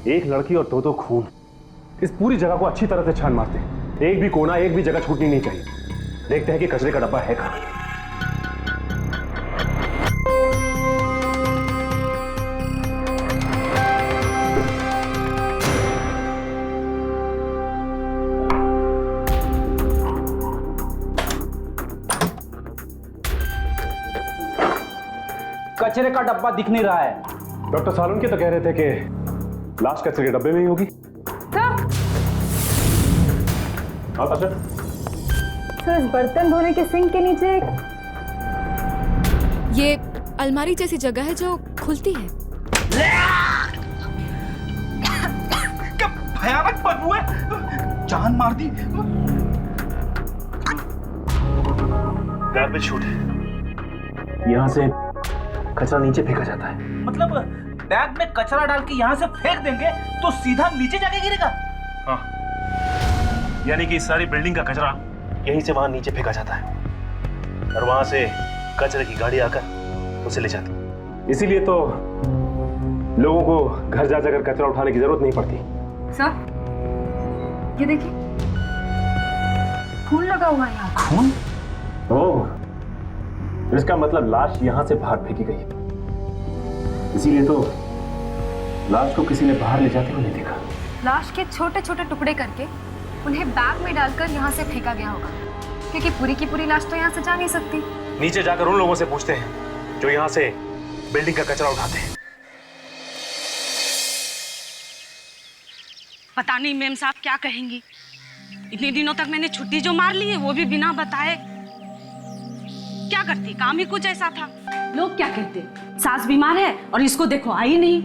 एक लड़की और दो खून, इस पूरी जगह को अच्छी तरह से छान मारते हैं। एक भी कोना, एक भी जगह छूटनी नहीं चाहिए। देखते हैं कि कचरे का डब्बा है कहां। कचरे का डब्बा दिख नहीं रहा है। डॉक्टर सालुंके तो कह रहे थे कि लाश कचरे के डब्बे में ही होगी। हाँ सर। इस बर्तन धोने के सिंक के नीचे ये अलमारी जैसी जगह है जो खुलती है। क्या भयानक बदबू है, जान मार दी। गार्बेज शूट है, यहां से कचरा नीचे फेंका जाता है। मतलब बैग में कचरा डाल के यहाँ से फेंक देंगे तो सीधा नीचे जाके गिरेगा? हाँ, यानी कि सारी बिल्डिंग का कचरा यहीं से वहां नीचे फेंका जाता है और वहां से कचरे की गाड़ी आकर उसे ले जाती है। इसीलिए तो लोगों को घर जा जाकर कचरा उठाने की जरूरत नहीं पड़ती। सर, ये देखिए, खून लगा हुआ है यहाँ। खून? ओह, इसका मतलब लाश यहां से बाहर फेंकी गई, इसीलिए तो लाश को किसी ने बाहर ले जाते हुए नहीं देखा। लाश के छोटे छोटे टुकड़े करके उन्हें बैग में डालकर यहाँ से फेंका गया होगा, क्योंकि पूरी की पूरी लाश तो यहाँ से जा नहीं सकती। नीचे जाकर उन लोगों से पूछते हैं जो यहाँ से बिल्डिंग का कचरा उठाते हैं। पता नहीं मेम साहब क्या कहेंगी। इतने दिनों तक मैंने छुट्टी जो मार ली है वो भी बिना बताए। क्या करती, काम ही कुछ ऐसा था। लोग क्या कहते, सास बीमार है और इसको देखो आई नहीं।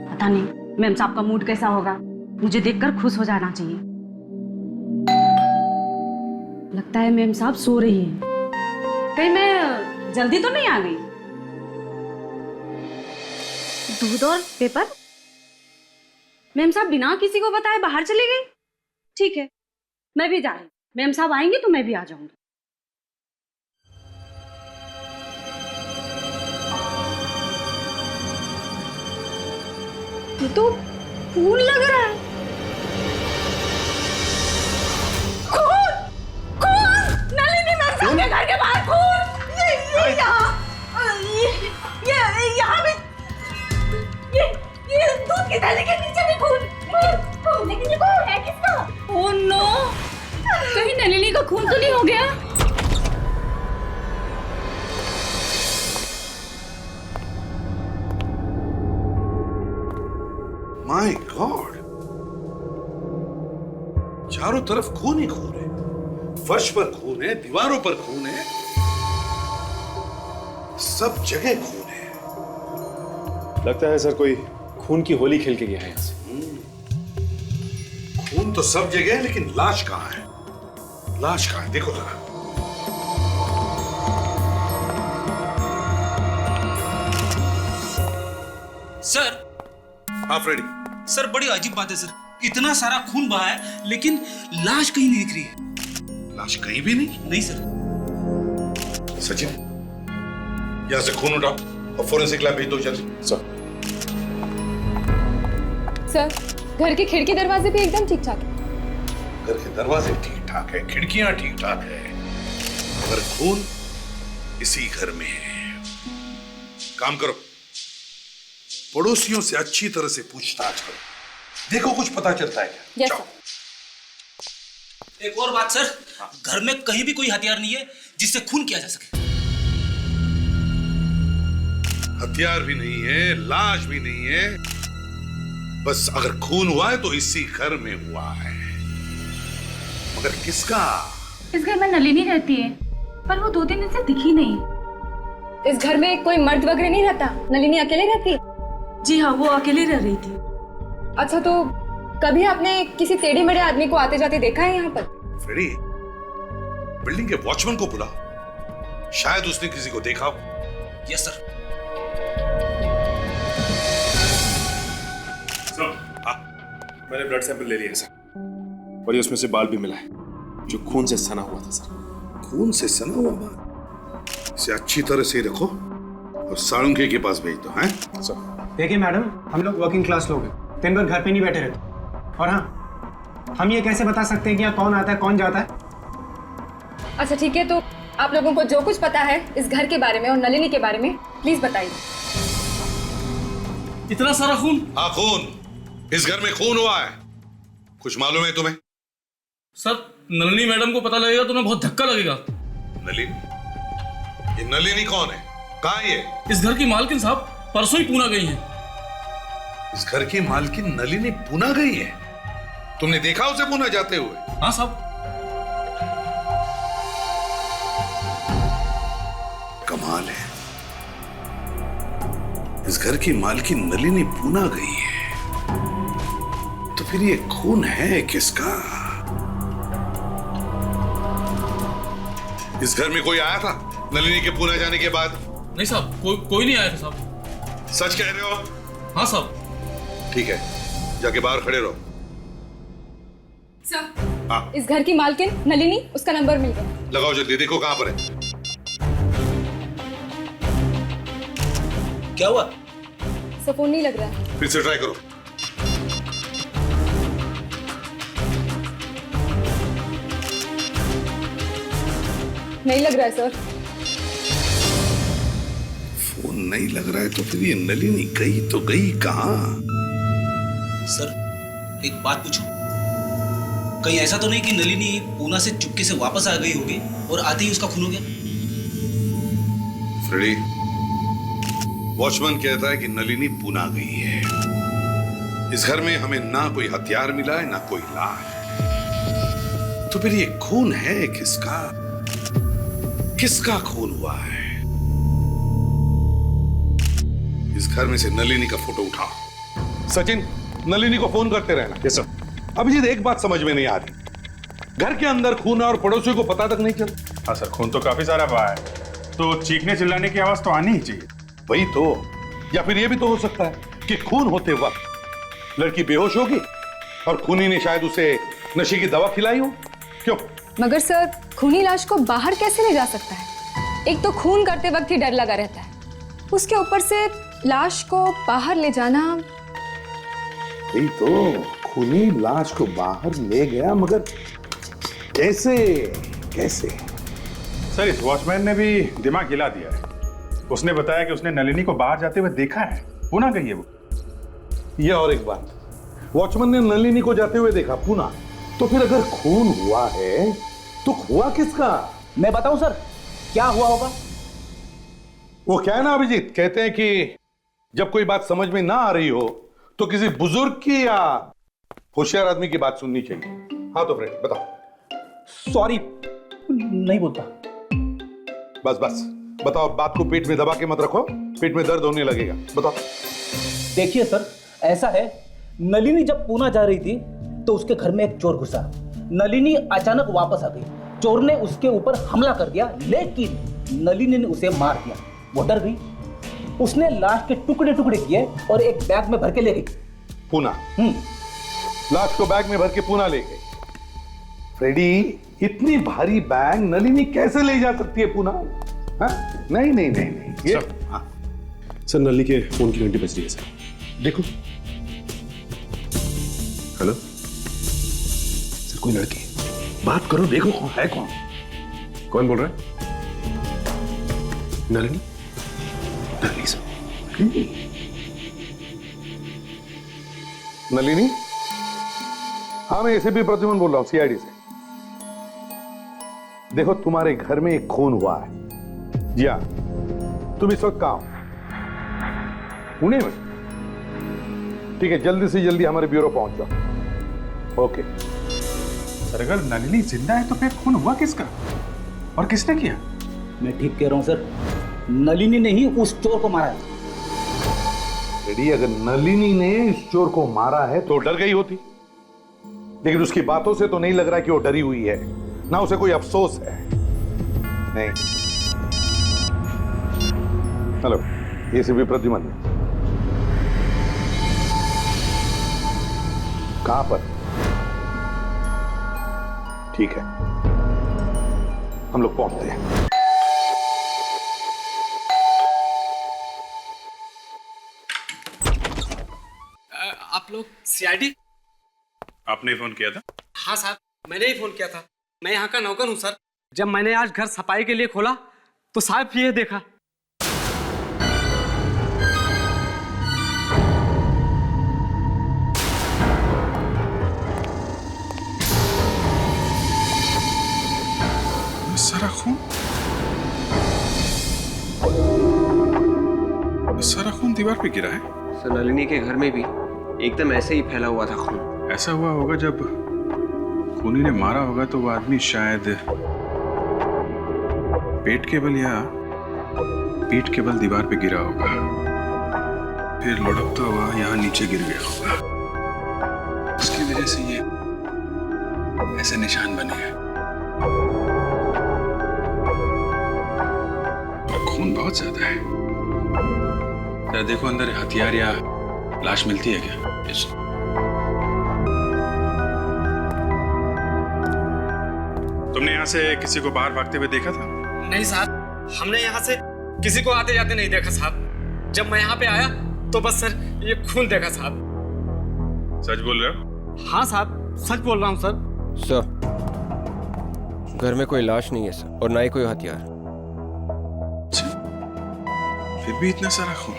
पता नहीं मेम साहब का मूड कैसा होगा, मुझे देखकर खुश हो जाना चाहिए। लगता है मेम साहब सो रही है। कहीं मैं जल्दी तो नहीं आ गई? दूध और पेपर? मेम साहब बिना किसी को बताए बाहर चली गई। ठीक है, मैं भी जा रही हूँ। मेम साहब आएंगे तो मैं भी आ जाऊंगी। ये तो खून लग रहा है। खून! खून! नलिनी मैम साहब के घर के बाहर खून! ये यहाँ भी ये दूध की थैली के नीचे भी खून! लेकिन ये खून है किसका? Oh no! कहीं नलिनी का खून तो नहीं हो गया? माय गॉड, चारों तरफ खून ही खून है। फर्श पर खून है, दीवारों पर खून है, सब जगह खून है। लगता है सर कोई खून की होली खेल के गया है यहाँ से। खून तो सब जगह है, लेकिन लाश कहाँ है? लाश कहाँ है? देखो जरा। सर। हाँ फ्रेडी। सर बड़ी अजीब बात है सर, इतना सारा खून बहा है लेकिन लाश कहीं नहीं दिख रही है। लाश कहीं भी नहीं? नहीं सर। सचिन, यहां से खून उठाओ और फोरेंसिक लैब भेज दो जल्दी। सर, घर के खिड़की दरवाजे भी एकदम ठीक ठाक है। घर के दरवाजे ठीक ठाक है, खिड़कियां ठीक ठाक है, मगर खून इसी घर में है। काम करो, पड़ोसियों से अच्छी तरह से पूछताछ करो, देखो कुछ पता चलता है क्या। Yes sir. एक और बात सर, घर में कहीं भी कोई हथियार नहीं है जिससे खून किया जा सके। हथियार भी नहीं है, लाश भी नहीं है, बस अगर खून हुआ है तो इसी घर में हुआ है। मगर किसका? इस घर में नलिनी रहती है, पर वो 2 दिन से दिखी नहीं। इस घर में कोई मर्द वगैरह नहीं रहता, नलिनी अकेले रहती है। जी हाँ, वो अकेली रह रही थी। अच्छा, तो कभी आपने किसी टेढ़े मेढ़े आदमी को आते जाते देखा है यहाँ पर? फ्रेडी, बिल्डिंग के वॉचमैन को बुलाओ, शायद उसने किसी को देखा हो। Yes sir. मैंने ब्लड सैंपल ले लिया सर, और ये उसमें से बाल भी मिला है जो खून से सना हुआ था सर। खून से सना हुआ बाल? इसे अच्छी तरह से रखो और साळुंखे के पास भेज दो। हैं? देखिए मैडम, हम लोग वर्किंग क्लास लोग हैं, दिन भर घर पे नहीं बैठे रहते। और हाँ, हम ये कैसे बता सकते हैं कि यहाँ कौन आता है कौन जाता है? अच्छा ठीक है, तो आप लोगों को जो कुछ पता है इस घर के बारे में और नलिनी के बारे में प्लीज बताइए। इतना सारा खून? हाँ खून, इस घर में खून हुआ है। कुछ मालूम है तुम्हें? सर, नलिनी मैडम को पता लगेगा तो उन्हें बहुत धक्का लगेगा। नलिनी? ये नलिनी कौन है? कहाँ है ये? इस घर की मालकिन साहब परसों ही पूना गई हैं। इस घर की मालकिन नलिनी पूना गई है? तुमने देखा उसे पूना जाते हुए? हाँ साहब। कमाल है, इस घर की मालकिन नलिनी पूना गई है, तो फिर ये खून है किसका? इस घर में कोई आया था नलिनी के पूना जाने के बाद? नहीं साहब, कोई नहीं आया था साहब। सच कह रहे हो? हाँ साहब। ठीक है, जाके बाहर खड़े रहो। सर, हाँ, इस घर की मालकिन नलिनी, उसका नंबर मिल गया। लगाओ जल्दी, देखो कहां पर है। क्या हुआ? सर फोन नहीं लग रहा है। फिर से ट्राई करो। नहीं लग रहा है सर। फोन नहीं लग रहा है तो फिर ये नलिनी गई तो गई कहां? सर, एक बात पूछूं? कहीं ऐसा तो नहीं कि नलिनी पूना से चुपके से वापस आ गई होगी और आते ही उसका खून हो गया? फ्रेडी, वॉचमैन कहता है कि नलिनी पूना गई है। इस घर में हमें ना कोई हथियार मिला है ना कोई लाश, तो फिर ये खून है किसका? किसका खून हुआ है? इस घर में से नलिनी का फोटो उठाओ। सचिन, नलिनी को फोन करते रहना। Yes sir. अभिजीत, एक बात समझ में नहीं आ रही, घर के अंदर खून है और पड़ोसियों को पता तक नहीं चला। हाँ सर, खून तो काफी सारा बहा है, तो चीखने चिल्लाने की आवाज तो आनी ही चाहिए। वही तो, या फिर यह भी तो हो सकता है कि खून होते वक्त लड़की बेहोश होगी और खूनी ने शायद उसे नशे की दवा खिलाई हो। क्यों? मगर सर, खूनी लाश को बाहर कैसे ले जा सकता है? एक तो खून करते वक्त ही डर लगा रहता है, उसके ऊपर से लाश को बाहर ले जाना। वही तो, खूनी लाश को बाहर ले गया, मगर कैसे? कैसे? सर, इस वॉचमैन ने भी दिमाग हिला दिया है। उसने बताया कि उसने नलिनी को बाहर जाते हुए देखा है, पूना गई है वो। यह और एक बात, वॉचमैन ने नलिनी को जाते हुए देखा पूना, तो फिर अगर खून हुआ है तो हुआ किसका? मैं बताऊं सर क्या हुआ होगा? वो क्या है ना अभिजीत, कहते हैं कि जब कोई बात समझ में ना आ रही हो तो किसी बुजुर्ग की या होशियार आदमी की बात सुननी चाहिए। हाँ तो फ्रेंड बताओ। सॉरी, नहीं बोलता। बस बस बताओ, बात को पेट में दबा के मत रखो, पेट में दर्द होने लगेगा। बताओ। देखिए सर, ऐसा है, नलिनी जब पूना जा रही थी तो उसके घर में एक चोर घुसा। नलिनी अचानक वापस आ गई, चोर ने उसके ऊपर हमला कर दिया, लेकिन नलिनी ने उसे मार दिया। वो डर गई, उसने लाश के टुकड़े टुकड़े किए और एक बैग में भर के ले गई पूना। लाश को बैग में भर के पूना ले गई। फ्रेडी, इतनी भारी बैग नलिनी कैसे ले जा सकती है पूना? हाँ? नहीं नहीं नहीं नहीं ये सर, हाँ सर, नलिनी के फोन की घंटी बज रही है सर, देखो। हेलो सर, कोई लड़की, बात करो, देखो कौन है। कौन बोल रहा है? नलिनी? नलिनी सर। नलिनी? हाँ, मैं एसीपी प्रद्युमन बोल रहा हूँ, सीआईडी से। देखो, तुम्हारे घर में एक खून हुआ है। जी हाँ, तुम इस वक्त कहाँ हो? पुणे में? ठीक है, जल्दी से जल्दी हमारे ब्यूरो पहुंच जाओ। ओके सर, अगर नलिनी जिंदा है तो फिर खून हुआ किसका और किसने किया? मैं ठीक कह रहा हूं सर, नलिनी ने ही उस चोर को मारा है। रेडी, अगर नलिनी ने इस चोर को मारा है तो डर गई होती, लेकिन उसकी बातों से तो नहीं लग रहा कि वो डरी हुई है, ना उसे कोई अफसोस है। नहीं। Hello, ACP Pradyuman. कहां पर? ठीक है, हम लोग पहुंचते हैं। आप लोग सीआईडी? आपने फोन किया था? हाँ साहब, मैंने ही फोन किया था। मैं यहाँ का नौकर हूँ सर। जब मैंने आज घर सफाई के लिए खोला तो साहब ये देखा। सारा खून, सारा खून दीवार पे गिरा है। सर नलिनी के घर में भी एकदम ऐसे ही फैला हुआ था खून। ऐसा हुआ होगा जब खूनी ने मारा होगा तो वो आदमी शायद पेट के बल या पीठ के बल दीवार पे गिरा होगा, फिर लुढ़कता हुआ यहाँ नीचे गिर गया होगा। उसकी वजह से ये ऐसे निशान बने हैं। खून बहुत ज्यादा है। जरा देखो अंदर हथियार या लाश मिलती है क्या? तुमने यहाँ से किसी को बाहर भागते हुए देखा था? नहीं साहब, हमने यहाँ से किसी को आते जाते नहीं देखा साहब। जब मैं यहाँ पे आया तो बस सर ये खून देखा साहब। सच बोल रहे हो? हाँ साहब, सच बोल रहा हूँ सर। सर घर में कोई लाश नहीं है सर, और ना ही कोई हथियार। फिर भी इतना सारा खून,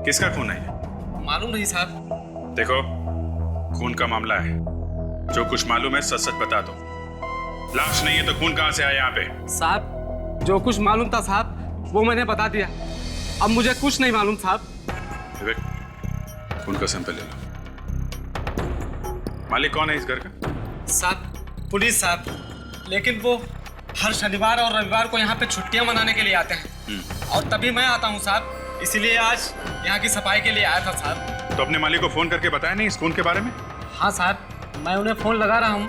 किसका खून है? मालूम नहीं साहब। देखो, खून का मामला है, जो कुछ मालूम है सच सच बता दो। लाश नहीं है तो खून कहां से आया यहाँ पे? साहब जो कुछ मालूम था साहब वो मैंने बता दिया। अब मुझे कुछ नहीं मालूम साहब। विवेक, खून का सैंपल ले लो। मालिक कौन है इस घर का? साहब पुलिस साहब, लेकिन वो हर शनिवार और रविवार को यहाँ पे छुट्टियां मनाने के लिए आते हैं, और तभी मैं आता हूँ साहब। इसीलिए आज यहाँ की सफाई के लिए आया था साहब। तो अपने मालिक को फोन करके बताया नहीं इस खून के बारे में? हाँ साहब, मैं उन्हें फोन लगा रहा हूँ,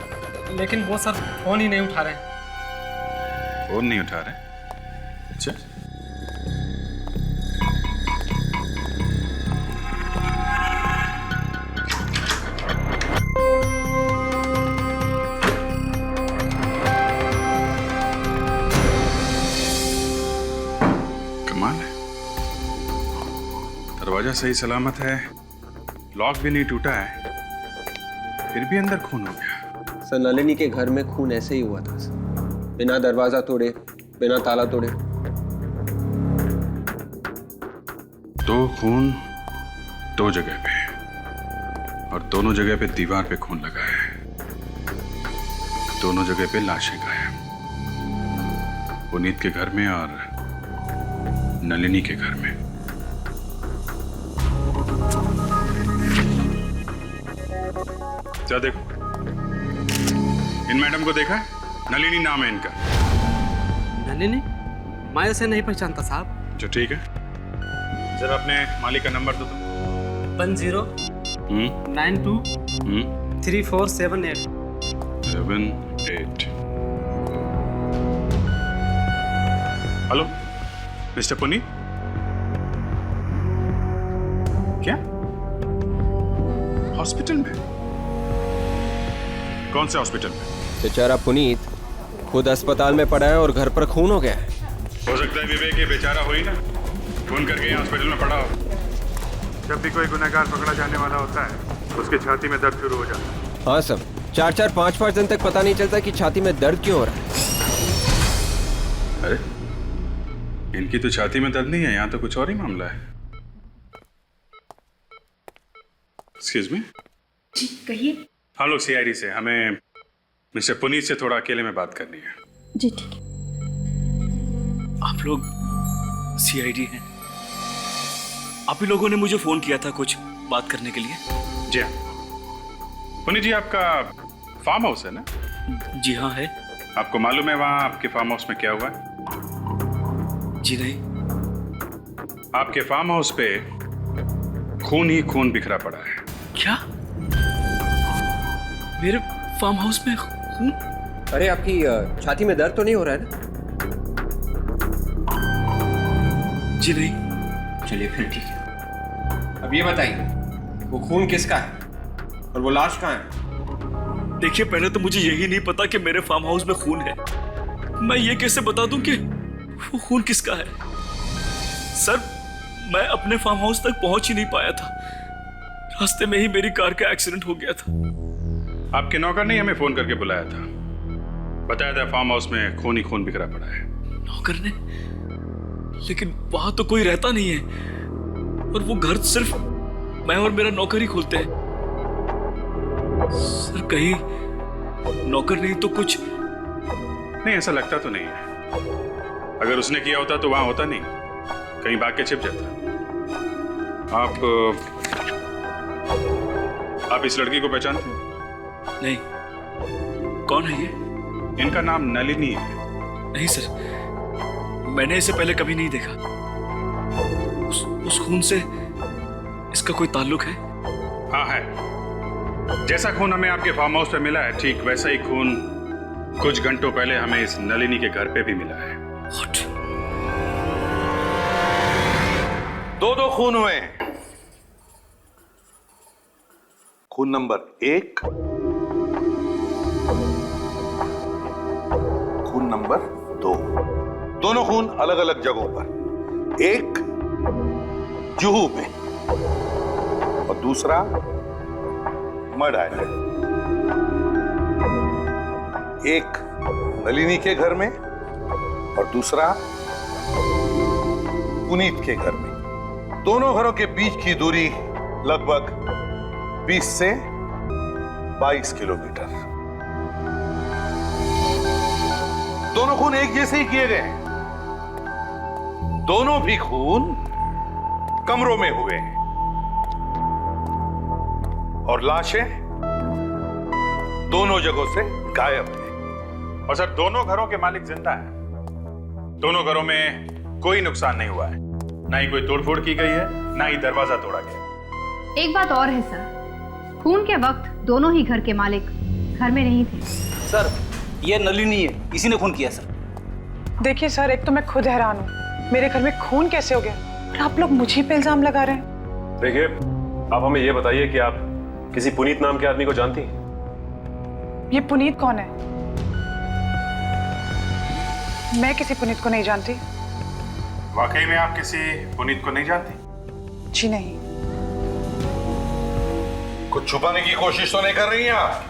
लेकिन वो सर फोन ही नहीं उठा रहे। फोन नहीं उठा रहे? अच्छा, कमाल है, दरवाजा सही सलामत है, लॉक भी नहीं टूटा है, फिर भी अंदर खून हो गया। सर नलिनी के घर में खून ऐसे ही हुआ था सर, बिना दरवाजा तोड़े, बिना ताला तोड़े। दो खून दो जगह पे, और दोनों जगह पे दीवार पे खून लगा है, दोनों जगह पे लाशें गायब, पुनीत के घर में और नलिनी के घर में। क्या देखो, इन मैडम को देखा है? नलिनी नाम है इनका। नलिनी? मैं उसे नहीं पहचानता साहब। जो ठीक है, जरा अपने मालिक का नंबर दो तो। 1092 3478 78। हेलो मिस्टर पुनीत, क्या हॉस्पिटल में? कौन से हॉस्पिटल में? बेचारा पुनीत खुद अस्पताल में पड़ा है और घर पर खून हो गया है। हो सकता है विवेक ये बेचारा हो ही ना, खून करके यहाँ हॉस्पिटल में पड़ा हो। जब भी कोई गुनहगार पकड़ा जाने वाला होता है उसके छाती में दर्द शुरू हो जाता है। हाँ सब, 4-4, 5-5 दिन तक पता नहीं चलता कि छाती में दर्द क्यों हो रहा है। अरे इनकी तो छाती में दर्द नहीं है, यहाँ तो कुछ और ही मामला है। Excuse me. जी कहिए। हम लोग सीआईडी से, हमें मिस्टर पुनीत से थोड़ा अकेले में बात करनी है। जी ठीक है। आप लोग सीआईडी हैं? आप ही लोगों ने मुझे फोन किया था कुछ बात करने के लिए? जी हाँ पुनीत जी, आपका फार्म हाउस है ना? जी हाँ है। आपको मालूम है वहाँ आपके फार्म हाउस में क्या हुआ है? जी नहीं। आपके फार्म हाउस पे खून ही खून बिखरा पड़ा है। क्या? मेरे फार्म हाउस में खून? अरे आपकी छाती में दर्द तो नहीं हो रहा है ना? जी नहीं। चलिए फिर ठीक है। अब ये बताइए वो खून किसका है और वो लाश कहाँ है? देखिए, पहले तो मुझे यही नहीं पता कि मेरे फार्म हाउस में खून है। मैं ये कैसे बता दूं कि वो खून किसका है? सर, मैं अपने फार्म हाउस तक पहुंच ही नहीं पाया था। रास्ते में ही मेरी कार का एक्सीडेंट हो गया था। आपके नौकर ने हमें फोन करके बुलाया था, बताया था फार्म हाउस में खून ही खून बिखरा पड़ा है। नौकर ने? लेकिन वहां तो कोई रहता नहीं है, और वो घर सिर्फ मैं और मेरा नौकर ही खोलते हैं। सर कहीं नौकर नहीं तो कुछ? नहीं, ऐसा लगता तो नहीं है। अगर उसने किया होता तो वहां होता नहीं, कहीं भाग के छिप जाता। आप इस लड़की को पहचानते हैं? नहीं। कौन है ये? इनका नाम नलिनी है। नहीं सर, मैंने इसे पहले कभी नहीं देखा। उस खून से इसका कोई ताल्लुक है? हाँ है। जैसा खून हमें आपके फार्म हाउस पे मिला है, ठीक वैसा ही खून कुछ घंटों पहले हमें इस नलिनी के घर पे भी मिला है। What? दो खून हुए। खून नंबर 1, खून नंबर 2। दोनों खून अलग अलग जगहों पर, एक जुहू में और दूसरा मड आइलैंड। एक नलिनी के घर में और दूसरा पुनीत के घर में। दोनों घरों के बीच की दूरी लगभग 20 से 22 किलोमीटर। दोनों खून एक जैसे ही किए गए हैं। दोनों भी खून कमरों में हुए हैं और लाशें दोनों जगहों से गायब हैं। और सर, दोनों घरों के मालिक जिंदा हैं। दोनों घरों में कोई नुकसान नहीं हुआ है, ना ही कोई तोड़फोड़ की गई है, ना ही दरवाजा तोड़ा गया। एक बात और है सर, खून के वक्त दोनों ही घर के मालिक घर में नहीं थे। सर ये नलिनी है, इसी ने खून किया सर। देखिए सर, एक तो मैं खुद हैरान हूँ, मेरे घर में खून कैसे हो गया और आप लोग मुझे पे इल्जाम लगा रहे हैं। देखिए, आप हमें ये बताइए कि आप किसी पुनीत नाम के आदमी को जानती हैं? ये पुनीत कौन है? मैं किसी पुनीत को नहीं जानती। वाकई में आप किसी पुनीत को नहीं जानती? जी नहीं। कुछ छुपाने की कोशिश तो नहीं कर रही हैं आप?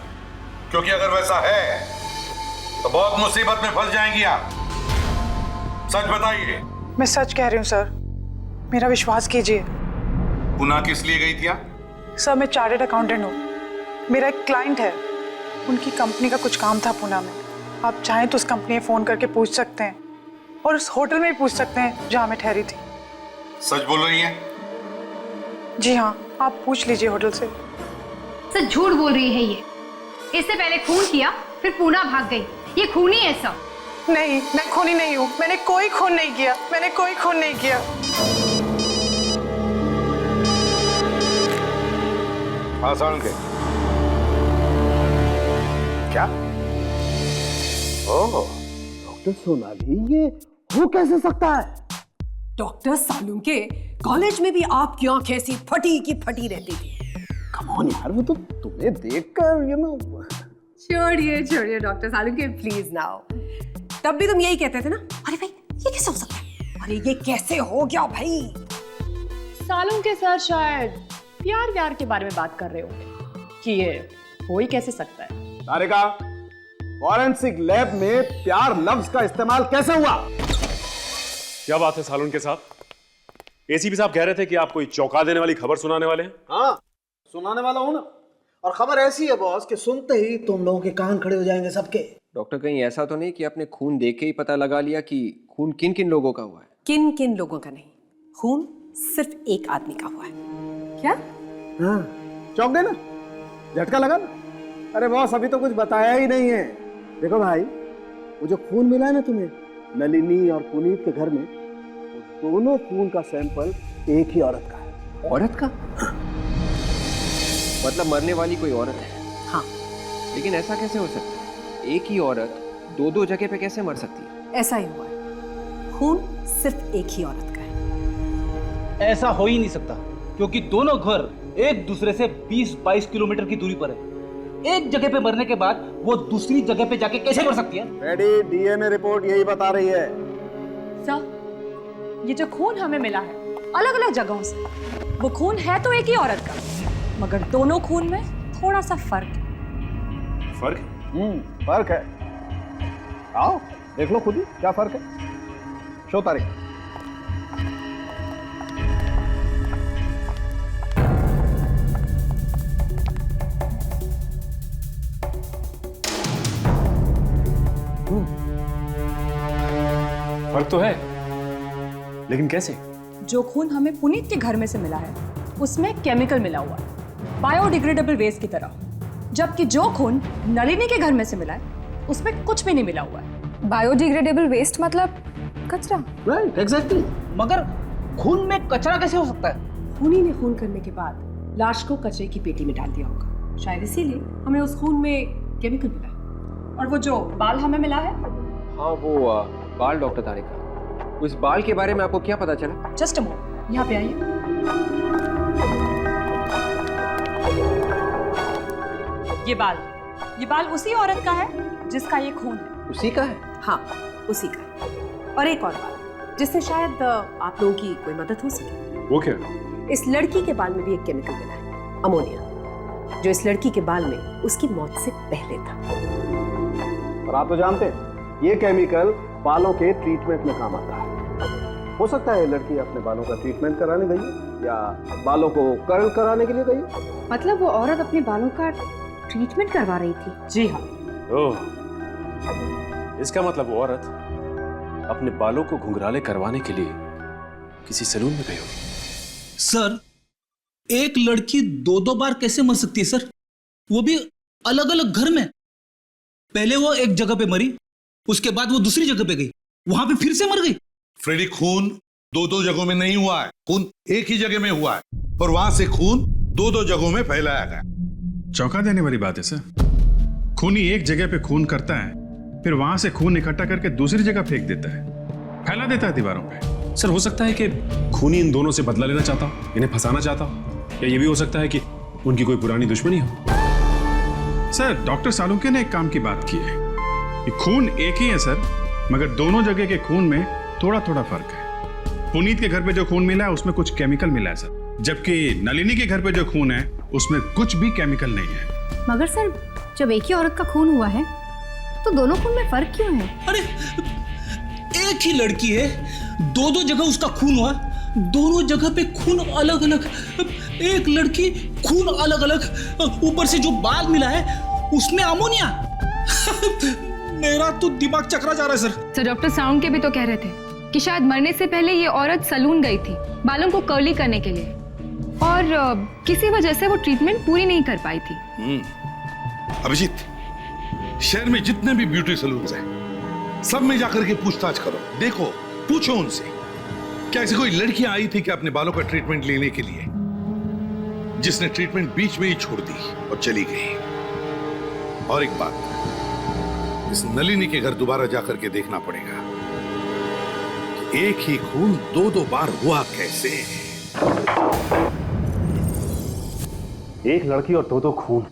क्योंकि अगर वैसा है तो बहुत मुसीबत में फंस जाएंगी आप। सच बताइए। मैं सच कह रही हूँ सर, मेरा विश्वास कीजिए। पुणे किस लिए गई थी आप? सर मैं चार्टर्ड अकाउंटेंट हूँ, मेरा एक क्लाइंट है, उनकी कंपनी का कुछ काम था पुणे में। आप चाहें तो उस कंपनी में फोन करके पूछ सकते हैं, और उस होटल में भी पूछ सकते हैं जहाँ मैं ठहरी थी। सच बोल रही हैं? जी हाँ, आप पूछ लीजिए होटल से। सर झूठ बोल रही है ये, इससे पहले खून किया फिर पुणे भाग गई, ये खूनी है सब। नहीं, मैं खूनी नहीं हूँ, मैंने कोई खून नहीं किया, मैंने कोई खून नहीं किया। हाँ सालुंके के क्या? ओह, डॉक्टर सोनाली, ये हो कैसे सकता है? डॉक्टर सालुंके, कॉलेज में भी आपकी आंखें ऐसी फटी की फटी रहती थी। कम ऑन यार, वो तो तुम्हें देखकर छोड़िए छोड़िए डॉक्टर सालुंके, प्लीज नाउ। तब भी तुम यही कहते थे ना, अरे भाई ये कैसे हो सकता है, अरे ये कैसे हो गया भाई। सालुंके सर शायद प्यार व्यार के बारे में बात कर रहे होंगे कि ये हो ही कैसे सकता है। तारिका, फॉरेंसिक लैब में प्यार लफ्ज का इस्तेमाल कैसे हुआ? क्या बात है सालुंके साहब? एसीपी साहब कह रहे थे कि आप कोई चौंका देने वाली खबर सुनाने वाले हैं। हाँ, सुनाने वाला हूं ना, और खबर ऐसी है बॉस कि सुनते ही तुम लोगों के कान खड़े हो जाएंगे सबके। डॉक्टर, कहीं ऐसा तो नहीं कि आपने खून देख के ही पता लगा लिया कि खून किन किन लोगों का हुआ है? किन किन लोगों का नहीं, खून सिर्फ एक आदमी का हुआ है। क्या? हाँ, चौंक गए ना, झटका लगा ना। अरे बॉस, अभी तो कुछ बताया ही नहीं है। देखो भाई, वो जो खून मिला है ना तुम्हें नलिनी और पुनीत के घर में, वो दोनों खून का सैंपल एक ही औरत का है। औरत का? मतलब मरने वाली कोई औरत है? हाँ। लेकिन ऐसा कैसे हो सकता है? एक ही औरत दो दो जगह पे कैसे मर सकती है? ऐसा ही हुआ है, खून सिर्फ एक ही औरत का है। ऐसा हो ही नहीं सकता, क्योंकि दोनों घर एक दूसरे से 20-22 किलोमीटर की दूरी पर है। एक जगह पे मरने के बाद वो दूसरी जगह पे जाके कैसे मर सकती है? डीएनए रिपोर्ट यही बता रही है। सर, ये जो खून हमें मिला है अलग अलग जगहों से। वो खून है तो एक ही औरत का, मगर दोनों खून में थोड़ा सा फर्क है। फर्क? फर्क है। आओ देख लो खुद ही क्या फर्क है। शो तारीख। फर्क तो है, लेकिन कैसे? जो खून हमें पुनीत के घर में से मिला है उसमें केमिकल मिला हुआ है, बायोडिग्रेडेबल वेस्ट की तरह, जबकि जो खून नलिनी के घर में से मिला है उसमें कुछ भी नहीं मिला हुआ है। बायोडिग्रेडेबल वेस्ट मतलब कचरा? Right, exactly. मगर खून में कचरा कैसे हो सकता है? खूनी ने खून करने के बाद लाश को कचरे की पेटी में डाल दिया होगा, शायद इसीलिए हमें उस खून में केमिकल मिला है। और वो जो बाल हमें मिला है? हाँ वो बाल डॉक्टर तारिका, उस बाल के बारे में आपको क्या पता चला? जस्ट अ मोमेंट, यहाँ पे आइए। ये बाल उसी औरत का है जिसका ये खून है। उसी का है? हाँ उसी का है। और एक और बात जिससे शायद आप लोगों की कोई मदद हो सके। वो क्या? इस लड़की के बाल में भी एक केमिकल मिला है, अमोनिया, जो इस लड़की के बाल में उसकी मौत से पहले था। और आप तो जानते हैं ये केमिकल बालों के ट्रीटमेंट में काम आता है। हो सकता है लड़की अपने बालों का ट्रीटमेंट कराने गई है या बालों को कर्ल कराने के लिए गई है। मतलब वो औरत अपने बालों का ट्रीटमेंट करवा रही थी? जी हाँ। ओह, इसका मतलब वो औरत अपने बालों को घुंघराले करवाने के लिए किसी सैलून में गई होगी। सर, एक लड़की 2-2 बार कैसे मर सकती है सर? वो भी अलग अलग घर में। पहले वो एक जगह पे मरी, उसके बाद वो दूसरी जगह पे गई, वहां पे फिर से मर गई। फ्रेडी, खून 2-2 जगहों में नहीं हुआ है, खून एक ही जगह में हुआ है और वहां से खून 2-2 जगहों में फैलाया गया। चौंका देने वाली बात है सर। खूनी एक जगह पे खून करता है, फिर वहां से खून इकट्ठा करके दूसरी जगह फेंक देता है, फैला देता है दीवारों पे। सर, हो सकता है कि खूनी इन दोनों से बदला लेना चाहता हो, इन्हें फंसाना चाहता हो, या ये भी हो सकता है कि उनकी कोई पुरानी दुश्मनी हो। सर, डॉक्टर सालुंके ने एक काम की बात की है कि खून एक ही है सर, मगर दोनों जगह के खून में थोड़ा थोड़ा फर्क है। पुनीत के घर पे जो खून मिला है उसमें कुछ केमिकल मिला है सर, जबकि नलिनी के घर पे जो खून है उसमें कुछ भी केमिकल नहीं है। मगर सर, जब एक ही औरत का खून हुआ है तो दोनों खून में फर्क क्यों है? अरे एक ही लड़की है, 2-2 जगह उसका खून हुआ, दोनों जगह पे खून अलग अलग। एक लड़की, खून अलग अलग, ऊपर से जो बाल मिला है उसमें अमोनिया। मेरा तो दिमाग चकरा जा रहा है सर। तो डॉक्टर साउंड के भी तो कह रहे थे कि शायद मरने से पहले ये औरत सैलून गई थी बालों को कर्ली करने के लिए, और किसी वजह से वो ट्रीटमेंट पूरी नहीं कर पाई थी। अभिजीत, शहर में जितने भी ब्यूटी सैलून्स हैं, सब में जाकर के पूछताछ करो, देखो, पूछो उनसे, क्या ऐसी कोई लड़कियां आई थी क्या अपने बालों का ट्रीटमेंट लेने के लिए, जिसने ट्रीटमेंट बीच में ही छोड़ दी और चली गई। और एक बात, इस नलिनी के घर दोबारा जाकर के देखना पड़ेगा कि एक ही खून 2-2 बार हुआ कैसे। एक लड़की और 2-2 खून,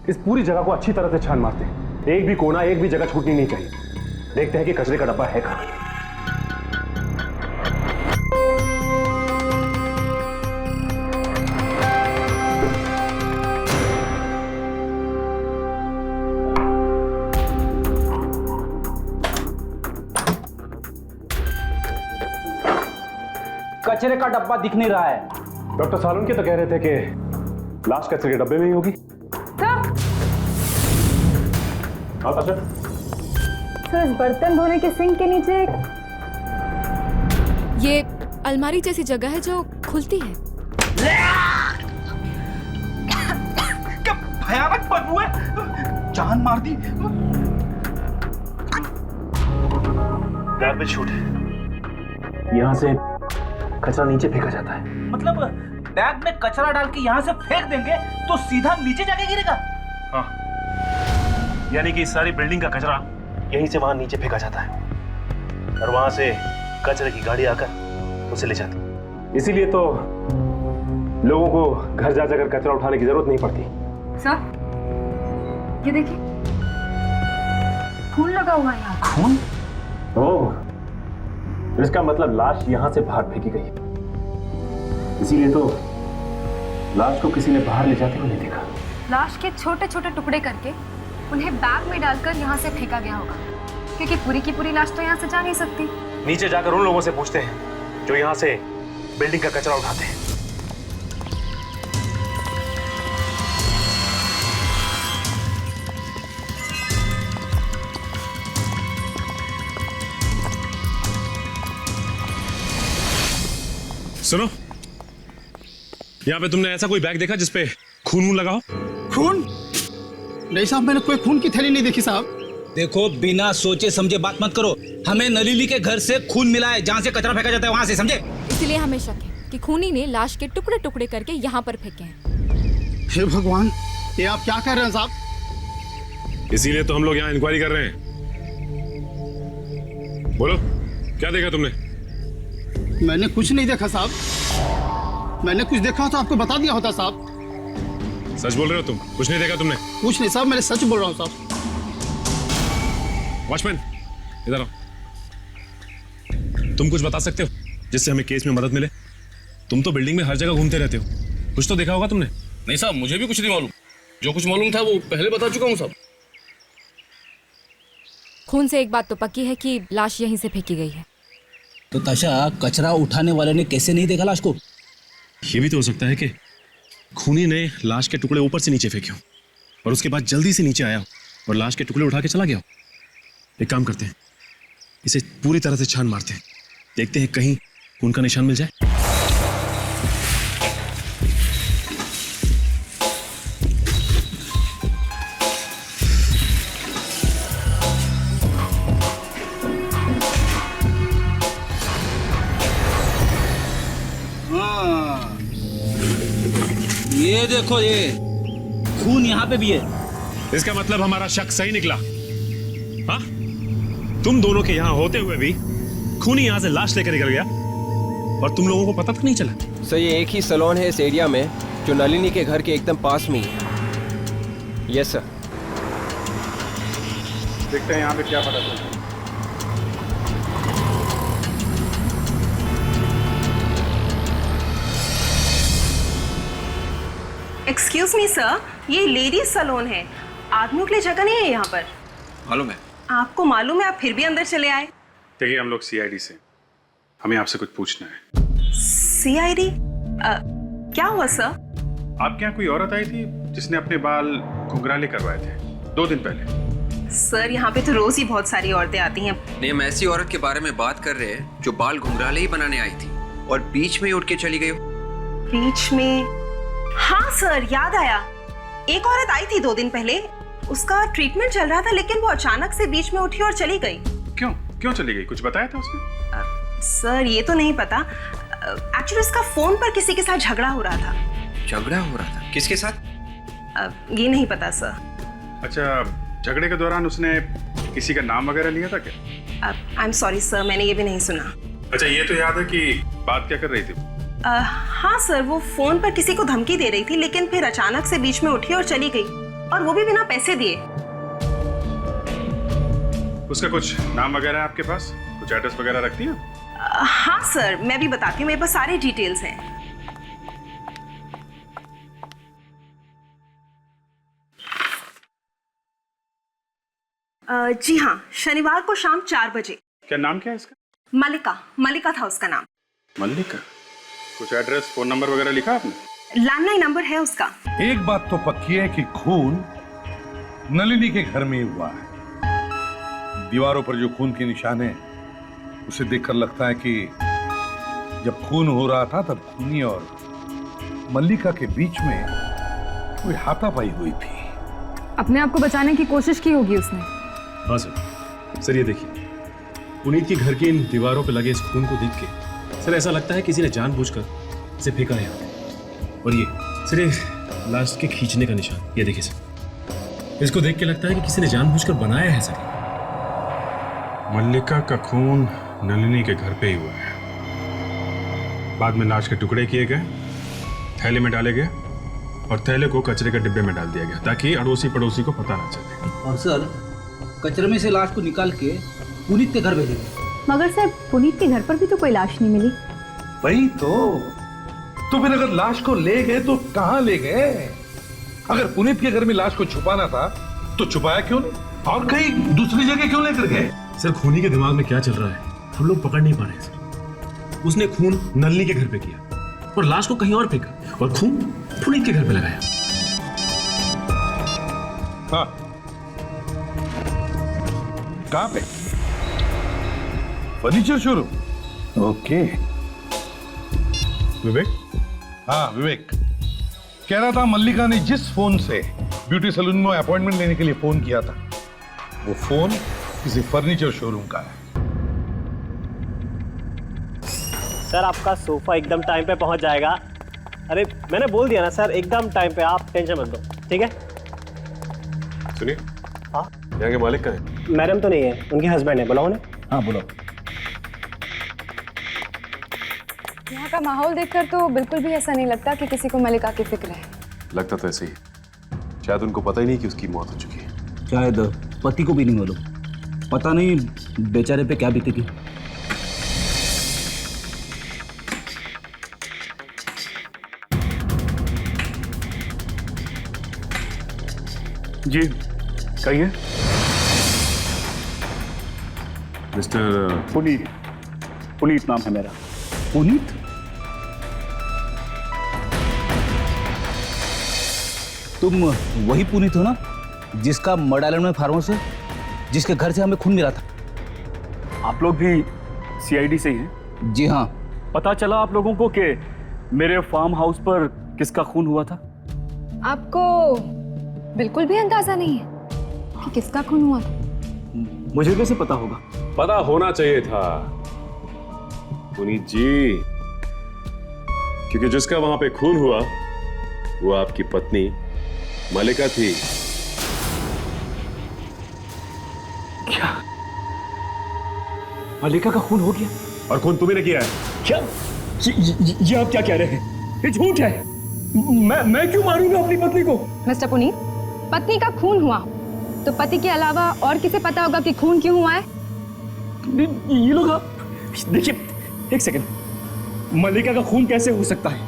इस पूरी जगह को अच्छी तरह से छान मारते हैं। एक भी कोना, एक भी जगह छूटनी नहीं चाहिए। देखते हैं कि कचरे का डब्बा है कहां। कचरे का डब्बा दिख नहीं रहा है। डॉक्टर सालुंके तो कह रहे थे कि लाश कचरे के डब्बे में ही होगी। हाँ सर, इस बर्तन धोने के सिंक के नीचे ये अलमारी जैसी जगह है जो खुलती है। क्या भयानक बदबू है, जान मार दी। गार्बेज शूट, यहां से कचरा नीचे फेंका जाता है। मतलब बैग में कचरा डाल के यहाँ से फेंक देंगे तो सीधा नीचे जाके गिरेगा? हाँ, यानी कि सारी बिल्डिंग का कचरा यहीं से वहां नीचे फेंका जाता है और वहां से कचरे की गाड़ी आकर उसे ले जाती है। इसीलिए तो लोगों को घर जा जाकर कचरा उठाने की जरूरत नहीं पड़ती। सर, ये देखिए, खून लगा हुआ है यहाँ। खून? ओह, इसका मतलब लाश यहां से बाहर फेंकी गई। इसीलिए तो लाश को किसी ने बाहर ले जाते हुए नहीं देखा। लाश के छोटे छोटे टुकड़े करके उन्हें बैग में डालकर यहाँ से फेंका गया होगा, क्योंकि पूरी की पूरी लाश तो यहाँ से जा नहीं सकती। नीचे जाकर उन लोगों से पूछते हैं जो यहाँ से बिल्डिंग का कचरा उठाते हैं। सुनो, यहाँ पे तुमने ऐसा कोई बैग देखा जिसपे खून लगा हो? खून? नहीं साहब, मैंने कोई खून की थैली नहीं देखी साहब। देखो, बिना सोचे समझे बात मत करो। हमें नलिनी के घर से खून मिला है, जहाँ से कचरा फेंका जाता है वहाँ से, समझे? इसीलिए हमें शक है कि खूनी ने लाश के टुकड़े टुकड़े करके यहाँ पर फेंके हैं। हे भगवान, ये आप क्या कह रहे हैं साहब? इसीलिए तो हम लोग यहाँ इंक्वायरी कर रहे हैं। बोलो, क्या देखा तुमने? मैंने कुछ नहीं देखा साहब। मैंने कुछ देखा तो आपको बता दिया होता साहब। सच बोल रहे हो तुम? कुछ नहीं देखा तुमने? कुछ नहीं साहब, मैंने सच बोल रहा हूँ साहब। वॉचमैन, इधर आओ। तुम कुछ बता सकते हो जिससे हमें केस में मदद मिले? तुम तो बिल्डिंग में हर जगह घूमते रहते हो, कुछ तो देखा होगा तुमने। नहीं साहब, मुझे भी कुछ नहीं मालूम। जो कुछ मालूम था वो पहले बता चुका हूँ साहब। खून से एक बात तो पक्की है कि लाश यहीं से फेंकी गई है। तो ताशा, कचरा उठाने वाले ने कैसे नहीं देखा लाश को? ये भी तो हो सकता है कि खूनी ने लाश के टुकड़े ऊपर से नीचे फेंके हो और उसके बाद जल्दी से नीचे आया हो और लाश के टुकड़े उठा के चला गया हो। एक काम करते हैं, इसे पूरी तरह से छान मारते हैं, देखते हैं कहीं खून का निशान मिल जाए। ये देखो, ये खून यहाँ पे भी है। इसका मतलब हमारा शक सही निकला। हाँ, तुम दोनों के यहाँ होते हुए भी खूनी यहाँ से लाश लेकर निकल गया और तुम लोगों को पता तक नहीं चला। सर, ये एक ही सैलून है इस एरिया में जो नलिनी के घर के एकदम पास में ही है। Yes sir. देखते हैं यहाँ पे क्या पता चलता है। एक्सक्यूज मी सर, ये लेडीज सैलून है, आदमियों के लिए जगह नहीं है यहाँ पर। मालूम है? आपको मालूम है, आप फिर भी अंदर चले आए। देखिए, हम लोग सीआईडी से, हमें आपसे कुछ पूछना है। सीआईडी? क्या हुआ सर? आपके यहाँ कोई औरत आई थी जिसने अपने बाल घुंघराले करवाए थे 2 दिन पहले। सर, यहाँ पे तो रोज ही बहुत सारी औरतें आती हैं। नहीं, हम ऐसी औरत के बारे में बात कर रहे हैं जो बाल घुंघराले ही बनाने आई थी और बीच में ही उठ के चली गई। बीच में? हाँ सर, याद आया। एक औरत आई थी 2 दिन पहले, उसका ट्रीटमेंट चल रहा था, लेकिन वो अचानक से बीच में उठी और चली गई। क्यों चली गई? कुछ बताया था उसने? सर, ये तो नहीं पता। एक्चुअली उसका फोन पर किसी के साथ झगड़ा हो रहा था। झगड़ा हो रहा था? किसके साथ? ये नहीं पता सर। अच्छा, झगड़े के दौरान उसने किसी का नाम वगैरह लिया था क्या? आई एम सॉरी सर, मैंने ये भी नहीं सुना। अच्छा, ये तो याद है कि बात क्या कर रही थी? हाँ सर, वो फोन पर किसी को धमकी दे रही थी, लेकिन फिर अचानक से बीच में उठी और चली गई, और वो भी बिना पैसे दिए। उसका कुछ नाम वगैरह है आपके पास? कुछ एड्रेस वगैरह रखती है? हाँ सर, मैं भी बताती हूँ, मेरे पास सारे डिटेल्स हैं। जी हाँ, शनिवार को शाम 4 बजे। क्या नाम क्या है इसका? मलिका था उसका नाम। मल्लिका? कुछ एड्रेस, फोन नंबर वगैरह लिखा आपने? लैंडलाइन नंबर है उसका। एक बात तो पक्की है कि खून नलिनी के घर में ही हुआ है। दीवारों पर जो खून के निशान है उसे देखकर लगता है कि जब खून हो रहा था तब खूनी और मल्लिका के बीच में कोई हाथापाई हुई थी। अपने आप को बचाने की कोशिश की होगी उसने। हाँ सर, ये देखिए, पुनीत के घर की इन दीवारों पर लगे इस खून को देख के सर ऐसा लगता है किसी ने जानबूझकर इसे फेंका है। और ये सर, ये लाश के खींचने का निशान, ये देखिए सर, इसको देख के लगता है कि किसी ने जानबूझकर बनाया है सर। मल्लिका का खून नलिनी के घर पे ही हुआ है। बाद में लाश के टुकड़े किए गए, थैले में डाले गए और थैले को कचरे के डिब्बे में डाल दिया गया ताकि अड़ोसी पड़ोसी को पता ना चले। और सर, कचरे में से लाश को निकाल के पुनीत के घर भेजे गए। मगर सर, पुनीत के घर पर भी तो कोई लाश नहीं मिली। वही तो तो फिर अगर लाश को ले गए तो कहां ले गए? अगर पुनीत के घर में लाश को छुपाना था तो छुपाया क्यों नहीं, और कहीं दूसरी जगह क्यों लेकर गए? सर खूनी के दिमाग में क्या चल रहा है हम लोग पकड़ नहीं पा रहे सर। उसने खून नलिनी के घर पे किया और लाश को कहीं और फेंका और खून पुनीत के घर पे लगाया। हाँ, कहां पे? Furniture showroom. ओके। विवेक? हाँ विवेक कह रहा था मल्लिका ने जिस फोन से ब्यूटी सैलून में अपॉइंटमेंट लेने के लिए फोन किया था वो फोन किसी फर्नीचर शोरूम का है। सर आपका सोफा एकदम टाइम पे पहुंच जाएगा। अरे मैंने बोल दिया ना सर, एकदम टाइम पे, आप टेंशन मत दो, ठीक है? सुनिए, हाँ यहाँ के मालिक कहाँ है? मैडम तो नहीं है, उनके हस्बैंड है, बुलाओ उन्हें। हाँ बुलाओ। यहाँ का माहौल देखकर तो बिल्कुल भी ऐसा नहीं लगता कि किसी को मलिका की फिक्र है। लगता तो ऐसे ही, शायद उनको पता ही नहीं कि उसकी मौत हो चुकी है। शायद पति को भी नहीं मालूम, पता नहीं बेचारे पे क्या बीतेगी। जी कहिए। मिस्टर पुनीत। पुनीत नाम है मेरा। पुनीत? तुम वही पुनीत हो ना जिसका मड आइलैंड में फार्म हाउस है, जिसके घर से हमें खून मिला था? आप लोग भी सीआईडी से ही हैं? जी हाँ। पता चला आप लोगों को कि मेरे फार्म हाउस पर किसका खून हुआ था? आपको बिल्कुल भी अंदाजा नहीं है कि किसका खून हुआ था? मुझे कैसे पता होगा? पता होना चाहिए था पुनीत जी, क्योंकि जिसका वहां पे खून हुआ वो आपकी पत्नी मलिका थी। क्या मलिका का खून हो गया? और खून तुम्ही ने किया है? क्या ये आप क्या कह रहे हैं? ये झूठ है। मैं क्यों मारूंगा अपनी पत्नी को? मिस्टर पुनीत, पत्नी का खून हुआ तो पति के अलावा और किसे पता होगा कि खून क्यों हुआ है? ये लोग देखिए, एक सेकंड, मलिका का खून कैसे हो सकता है?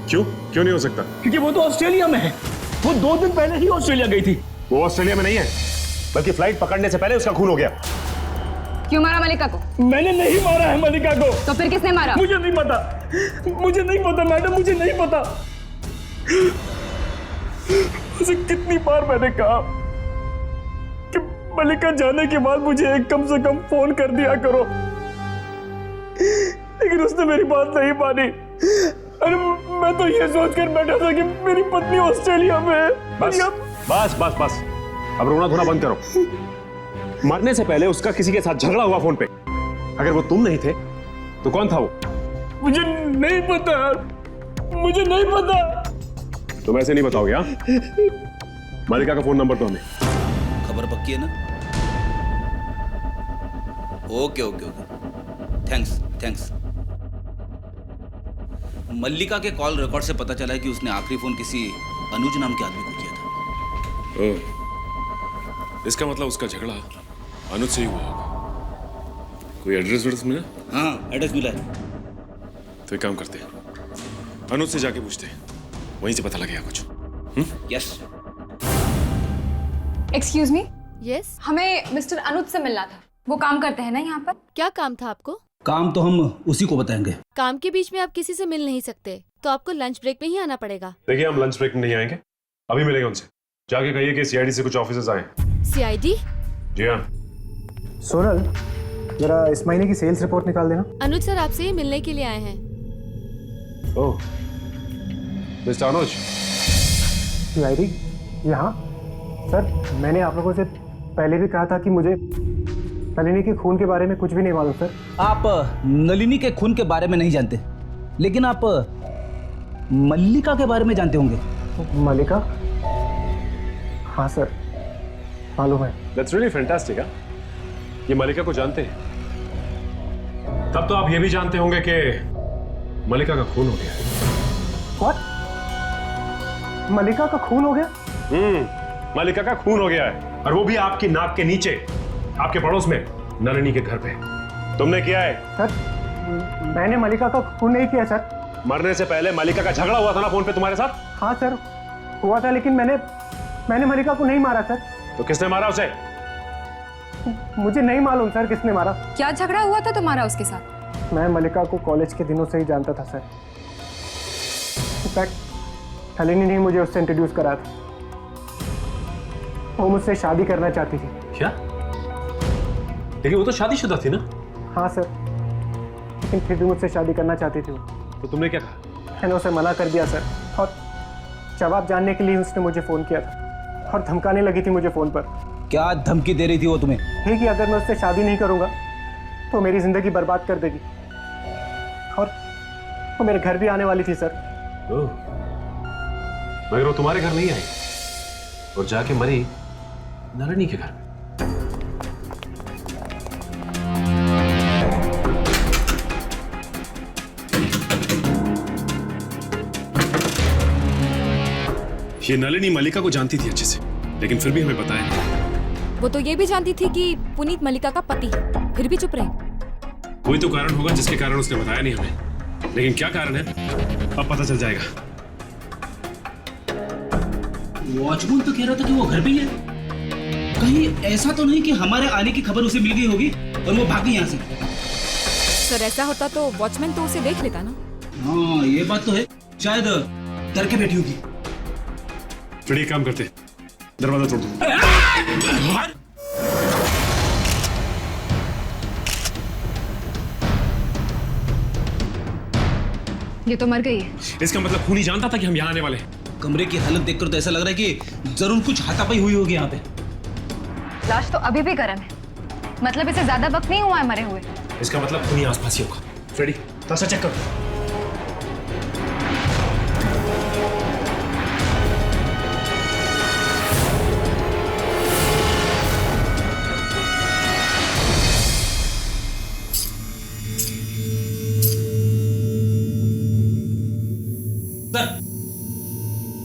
क्यों नहीं हो सकता? क्योंकि वो तो ऑस्ट्रेलिया में है। वो 2 दिन पहले ही ऑस्ट्रेलिया गई थी। वो ऑस्ट्रेलिया में नहीं है, बल्कि फ्लाइट पकड़ने से पहले उसका खून हो गया। क्यों मारा मलिका को? मैंने नहीं मारा है मलिका को। तो फिर किसने मारा? मुझे नहीं पता मैडम, मुझे नहीं पता। उसे कितनी बार मैंने कहा कि मलिका जाने के बाद मुझे कम से कम फोन कर दिया करो, लेकिन उसने मेरी बात नहीं मानी। अरे मैं तो ये सोचकर बैठा था कि मेरी पत्नी ऑस्ट्रेलिया में है। बस अब रोना धोना बंद करो। मरने से पहले उसका किसी के साथ झगड़ा हुआ फोन पे। अगर वो तुम नहीं थे तो कौन था वो? मुझे नहीं पता। तुम ऐसे नहीं बताओगे? हाँ, मलिका का फोन नंबर तो हमें। खबर पक्की है ना? Okay thanks. मल्लिका के कॉल रिकॉर्ड से पता चला है कि उसने आखिरी फोन किसी अनुज नाम के आदमी को किया था। ओह, इसका मतलब उसका झगड़ा अनुज से ही हुआ होगा। कोई एड्रेस मिला? हाँ, एड्रेस मिला है। तो एक काम करते हैं, अनुज से जाके पूछते हैं, वहीं से पता लगेगा कुछ। यस। Excuse me. यस। हमें मिस्टर अनुज से मिलना था। वो काम करते हैं ना यहाँ पर? क्या काम था आपको? काम तो हम उसी को बताएंगे। काम के बीच में आप किसी से मिल नहीं सकते, तो आपको लंच ब्रेक में ही आना पड़ेगा। देखिए, हम लंच ब्रेक में नहीं आएंगे, अभी मिलेंगे उनसे। जाके कहिए कि सीआईडी से कुछ ऑफिसर्स आए। सीआईडी? जी हाँ। सोनल, जरा इस महीने की सेल्स रिपोर्ट निकाल देना। अनुज सर आपसे ही मिलने के लिए आए हैं। ओह, मिस्टर अनुज। सीआईडी? यहाँ सर, मैंने आप लोगों से पहले भी कहा था कि मुझे नलिनी के खून के बारे में कुछ भी नहीं मालूम सर। आप नलिनी के खून के बारे में नहीं जानते, लेकिन आप मल्लिका के बारे में जानते होंगे। मल्लिका? हाँ सर, मालूम है। That's really fantastic, ये मल्लिका को जानते हैं। तब तो आप ये भी जानते होंगे कि मल्लिका का खून हो गया है। What? मल्लिका का खून हो गया? मल्लिका का खून हो गया है, और वो भी आपकी नाक के नीचे, आपके पड़ोस में, नलिनी के घर पे। तुमने किया है? सर, मैंने मल्लिका का खून नहीं किया सर। मरने से पहले मलिका का झगड़ा हुआ था ना फोन पे तुम्हारे साथ? हाँ सर, हुआ था, लेकिन मैंने मलिका को नहीं मारा सर। तो किसने मारा उसे? मुझे नहीं मालूम सर किसने मारा। क्या झगड़ा हुआ था तुम्हारा उसके साथ? मैं मलिका को कॉलेज के दिनों से ही जानता था सर। इनफैक्ट नलिनी ने मुझे उससे इंट्रोड्यूस करा था। वो मुझसे शादी करना चाहती थी। क्या? लेकिन वो तो शादीशुदा थी ना? हाँ सर, लेकिन फिर भी मुझसे शादी करना चाहती थी वो। तो तुमने क्या कहा? मैंने उसे मना कर दिया सर, और जवाब जानने के लिए उसने मुझे फ़ोन किया था और धमकाने लगी थी मुझे फ़ोन पर। क्या धमकी दे रही थी वो तुम्हें? है कि अगर मैं उससे शादी नहीं करूँगा तो मेरी ज़िंदगी बर्बाद कर देगी, और वो मेरे घर भी आने वाली थी सर। मगर वो तुम्हारे घर नहीं आई और जाके मरी नलिनी के घर में। ये नलिनी मलिका को जानती थी अच्छे से, लेकिन फिर भी हमें बताया नहीं। वो तो ये भी जानती थी कि पुनीत मलिका का पति है, फिर भी चुप रही। कोई तो कारण होगा जिसके कारण उसने बताया नहीं हमें, लेकिन क्या कारण है अब पता चल जाएगा। वॉचमैन तो कह रहा था कि वो घर पे ही है। कहीं ऐसा तो नहीं कि हमारे आने की खबर उसे मिल गई होगी और वो भागी यहाँ से? सर ऐसा होता तो वॉचमैन तो उसे देख लेता ना। हाँ ये बात तो है, शायद डर के बैठी होगी। फिर एक काम करते, दरवाजा तोड़ दो। ये तो मर गई है। इसका मतलब खूनी जानता था कि हम यहाँ आने वाले हैं। कमरे की हालत देखकर तो ऐसा लग रहा है कि जरूर कुछ हाथापाई हुई होगी यहाँ पे। लाश तो अभी भी गर्म है, मतलब इसे ज्यादा वक्त नहीं हुआ है मरे हुए। इसका मतलब खूनी आसपास ही होगा। फ्रेडी, थोड़ा सा चेक कर।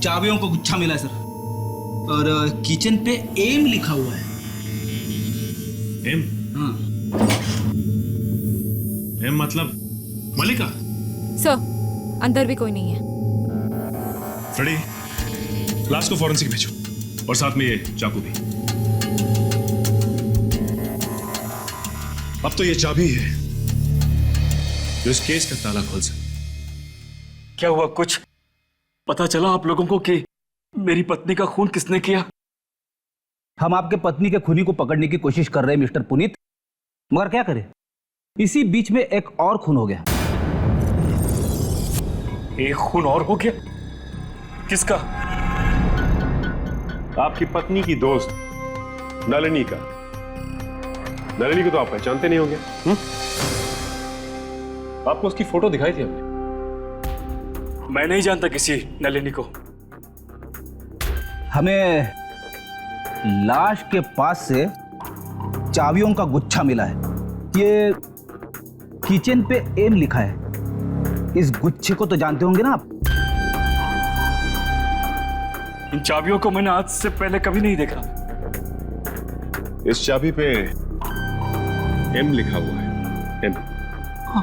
चाबियों का गुच्छा मिला है सर, और किचन पे एम लिखा हुआ है। एम? हाँ। एम मतलब मलिका? सर अंदर भी कोई नहीं है। फ्रेडी, लाश को फॉरेंसिक भेजो और साथ में ये चाकू भी। अब तो ये चाबी है जो इस केस का ताला खोल सकती। क्या हुआ? कुछ पता चला आप लोगों को कि मेरी पत्नी का खून किसने किया? हम आपके पत्नी के खूनी को पकड़ने की कोशिश कर रहे हैं मिस्टर पुनीत, मगर क्या करें, इसी बीच में एक और खून हो गया। एक खून और हो गया? किसका? आपकी पत्नी की दोस्त नलिनी का। नलिनी को तो आप पहचानते नहीं होंगे। आपको उसकी फोटो दिखाई थी हमने। मैं नहीं जानता किसी नलिनी को। हमें लाश के पास से चाबियों का गुच्छा मिला है। ये किचन पे एम लिखा है। इस गुच्छे को तो जानते होंगे ना आप? इन चाबियों को मैंने आज से पहले कभी नहीं देखा। इस चाबी पे एम लिखा हुआ है। एम?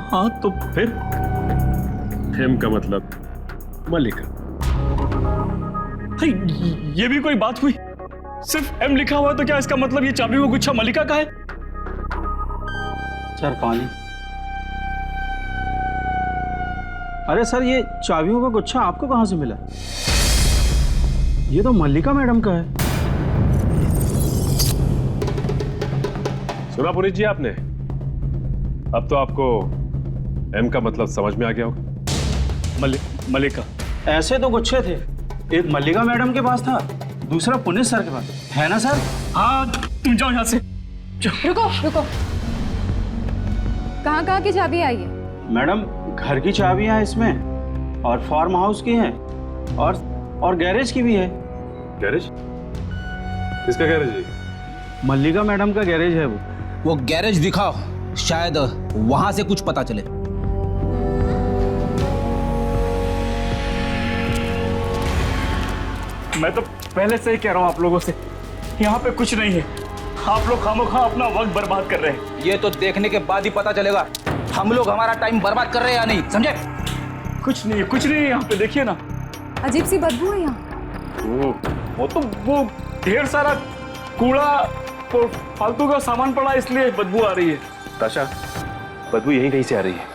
हाँ तो फिर? एम का मतलब मलिका। ये भी कोई बात हुई? सिर्फ एम लिखा हुआ तो क्या इसका मतलब ये चाबी का गुच्छा मलिका का है? सर पानी। अरे सर, ये चाबियों का गुच्छा आपको कहां से मिला? ये तो मल्लिका मैडम का है। सुना पुनीत जी आपने? अब तो आपको एम का मतलब समझ में आ गया होगा। मलिका? ऐसे तो गुच्छे थे, एक मल्लिका मैडम के पास था, दूसरा पुनीत सर के पास है ना सर? हाँ, तुम जाओ यहाँ से। रुको रुको, कहाँ कहाँ की चाबी आई है? मैडम घर की चाबियां हैं इसमें, और फार्म हाउस की हैं, और गैरेज की भी है। गैरेज? किसका गैरेज है? मल्लिका मैडम का गैरेज है वो गैरेज दिखाओ, शायद वहां से कुछ पता चले। मैं तो पहले से ही कह रहा हूँ आप लोगों से, यहाँ पे कुछ नहीं है। आप लोग खामोखा अपना वक्त बर्बाद कर रहे हैं। ये तो देखने के बाद ही पता चलेगा हम लोग हमारा टाइम बर्बाद कर रहे हैं या नहीं, समझे? कुछ नहीं है यहाँ पे, देखिए ना। अजीब सी बदबू है यहाँ। वो ढेर सारा कूड़ा और फालतू का सामान पड़ा, इसलिए बदबू आ रही है। ताशा, बदबू यहीं कहीं से आ रही है।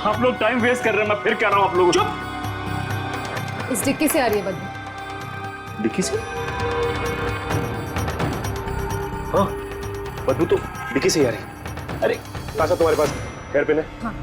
आप लोग टाइम वेस्ट कर रहे हैं, मैं फिर कह रहा हूँ आप लोगों। चुप। इस डिक्की से आ रही है बदबू। डिक्की से? हाँ, बदबू तो डिक्की से ही आ रही है। अरे ताशा, तुम्हारे पास हेयर पिन है? हाँ।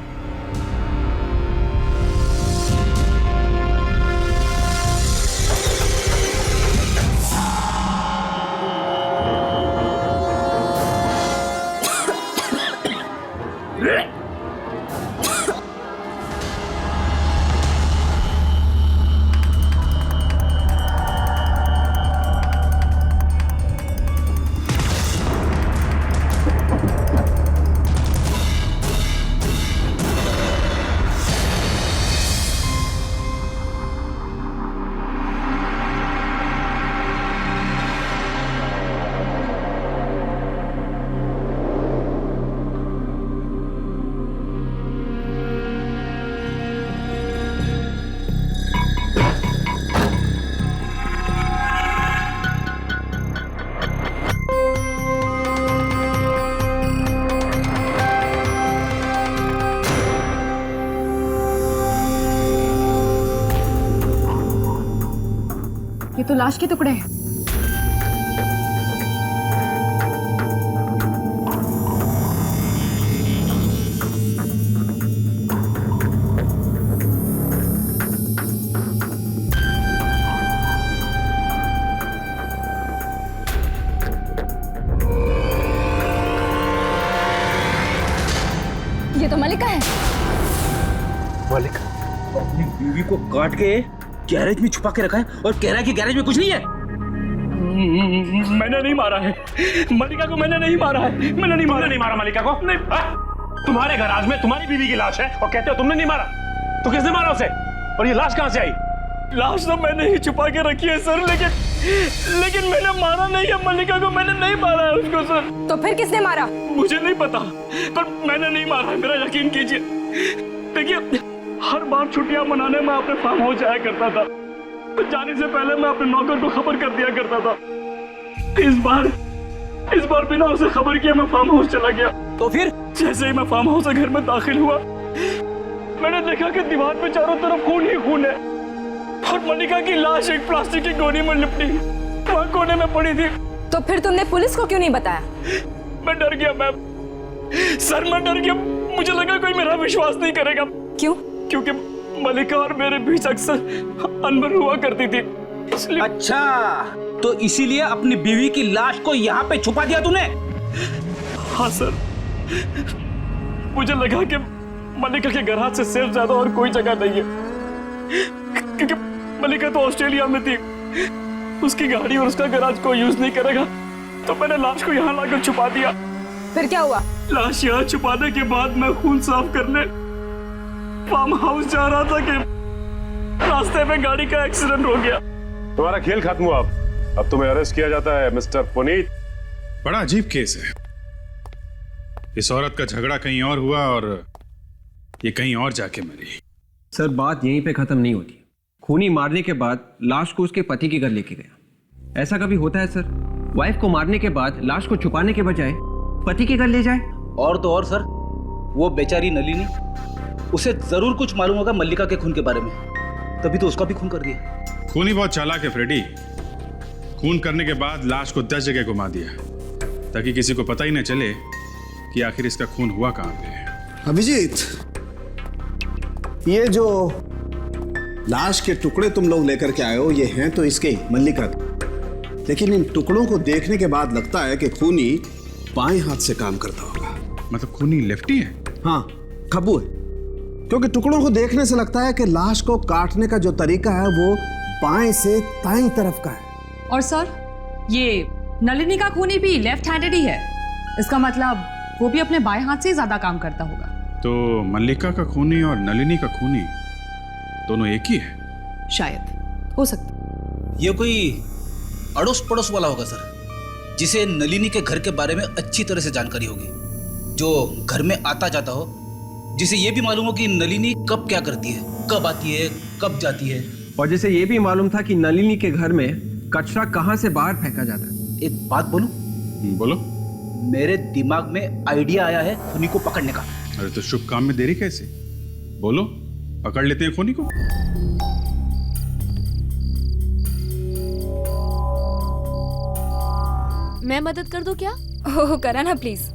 ये तो लाश के टुकड़े हैं। ये तो मलिका है। मलिका अपनी बीवी को काट के गैरेज में छुपा के रखा है और कह रहा है कि गैरेज में कुछ नहीं है। मैंने नहीं मारा है मलिका को, मैंने नहीं मारा है। मैंने नहीं मारा मलिका को? नहीं। तुम्हारे गैराज में तुम्हारी बीवी की लाश है और कहते हो तुमने नहीं मारा? तो किसने मारा उसे? और ये लाश कहां से आई? लाश तो मैंने ही छुपा के रखी है सर, लेकिन मैंने मारा नहीं है मलिका को। मैंने नहीं मारा है उसको सर। तो फिर किसने मारा? मुझे नहीं पता, पर मैंने नहीं मारा है, मेरा यकीन कीजिए। देखिए, हर बार छुट्टियां मनाने में अपने फार्म हाउस जाया करता था। जाने से पहले मैं अपने नौकर को खबर कर दिया करता था। इस बार बिना उसे खबर किए मैं फार्म हाउस चला गया। तो फिर जैसे ही मैं फार्म हाउस से घर में दाखिल हुआ, मैंने देखा कि दीवार पे चारों तरफ खून ही खून है और मलिका की लाश एक प्लास्टिक की गोनी में लिपटी वहां कोने में पड़ी थी। तो फिर तुमने पुलिस को क्यों नहीं बताया? मैं डर गया मैम, सर मैं डर गया। मुझे लगा कोई मेरा विश्वास नहीं करेगा। क्यों? क्योंकि मलिका और मेरे बीच अक्सर अनबन हुआ करती थी, इसलिए। अच्छा, तो इसीलिए अपनी बीवी की लाश को यहाँ पे छुपा दिया तूने? हाँ सर, मुझे लगा कि मलिका के गैराज से सिर्फ ज्यादा और कोई जगह नहीं है, क्योंकि मलिका तो ऑस्ट्रेलिया में थी। उसकी गाड़ी और उसका गैराज कोई यूज नहीं करेगा, तो मैंने लाश को यहाँ लाकर छुपा दिया। फिर क्या हुआ? लाश यहाँ छुपाने के बाद मैं खून साफ करने फार्म हाउस जा रहा था कि रास्ते में गाड़ी का एक्सीडेंट हो गया। तुम्हारा खेल खत्म हुआ। अब तुम्हें अरेस्ट किया जाता है मिस्टर पुनीत। बड़ा अजीब केस है। इस औरत का झगड़ा कहीं और हुआ और ये कहीं और जाके मरी। सर, बात यहीं पे खत्म नहीं होती। खूनी मारने के बाद लाश को उसके पति के घर लेके गया। ऐसा कभी होता है सर? वाइफ को मारने के बाद लाश को छुपाने के बजाय पति के घर ले जाए। और तो और सर, वो बेचारी नलिनी, उसे जरूर कुछ मालूम होगा मल्लिका के खून के बारे में, तभी तो उसका भी खून कर दिया। खूनी बहुत चालाक है फ्रेडी। खून करने के बाद लाश को 10 जगह घुमा दिया ताकि किसी को पता ही न चले कि आखिर इसका खून हुआ कहां पे। अभिजीत, ये जो लाश के टुकड़े तुम लोग लेकर के आए हो, ये हैं तो इसके मल्लिका के, लेकिन इन टुकड़ों को देखने के बाद लगता है कि खूनी बाएं हाथ से काम करता होगा। मतलब खूनी लेफ्टी है? हाँ, खब्बू है, क्योंकि टुकड़ों को देखने से लगता है कि लाश को काटने का जो तरीका है वो बाएं से दाईं तरफ का है। और सर, ये नलिनी का खूनी भी लेफ्ट हैंडेड ही है। इसका मतलब वो भी अपने बाएं हाथ से ही ज्यादा काम करता होगा। तो मल्लिका का खूनी और नलिनी का खूनी दोनों एक ही है? शायद, हो सकता। ये कोई अड़ोस पड़ोस वाला होगा सर। जिसे नलिनी के घर के बारे में अच्छी तरह से जानकारी होगी, जो घर में आता जाता हो, जिसे ये भी मालूम हो कि नलिनी कब क्या करती है, कब आती है, कब जाती है, और जिसे ये भी मालूम था कि नलिनी के घर में कचरा कहाँ से बाहर फेंका जाता है। एक बात बोलूं? बोलो। मेरे दिमाग में आइडिया आया है खूनी को पकड़ने का। अरे तो शुभ काम में देरी कैसे? बोलो, पकड़ लेते हैं खूनी को। मैं मदद कर दूं क्या? ओह करा ना प्लीज।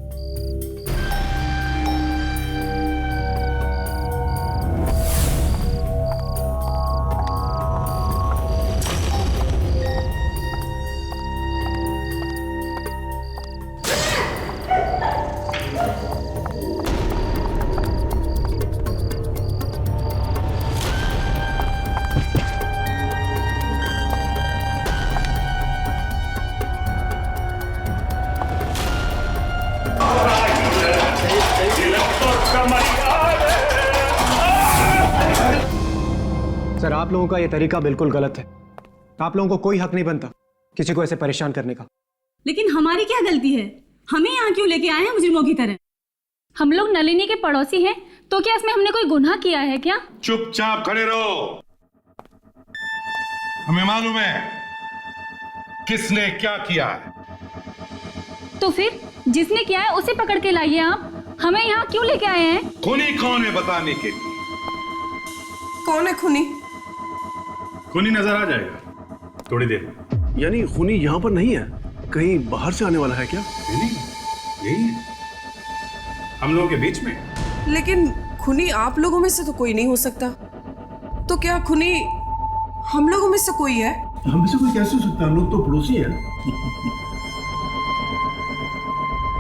सर, आप लोगों का ये तरीका बिल्कुल गलत है। आप लोगों को कोई हक नहीं बनता किसी को ऐसे परेशान करने का। लेकिन हमारी क्या गलती है? हमें यहाँ क्यों लेके आए हैं मुजरिमों की तरह? हम लोग नलिनी के पड़ोसी हैं, तो क्या इसमें हमने कोई गुनाह किया है क्या? चुपचाप खड़े रहो। हमें मालूम है किसने क्या किया है। तो फिर जिसने किया है उसे पकड़ के लाइए। आप हमें यहाँ क्यों लेके आए हैं? खूनी कौन है बताने के लिए। कौन है खूनी? खूनी नजर आ जाएगा थोड़ी देर में। यानी खूनी यहाँ पर नहीं है, कहीं बाहर से आने वाला है क्या? नहीं, यही है हम लोगों के बीच में। लेकिन खूनी आप लोगों में से तो कोई नहीं हो सकता। तो क्या खूनी हम लोगों में से कोई है? हम में से कोई कैसे हो सकता है? हम लोग तो पड़ोसी हैं।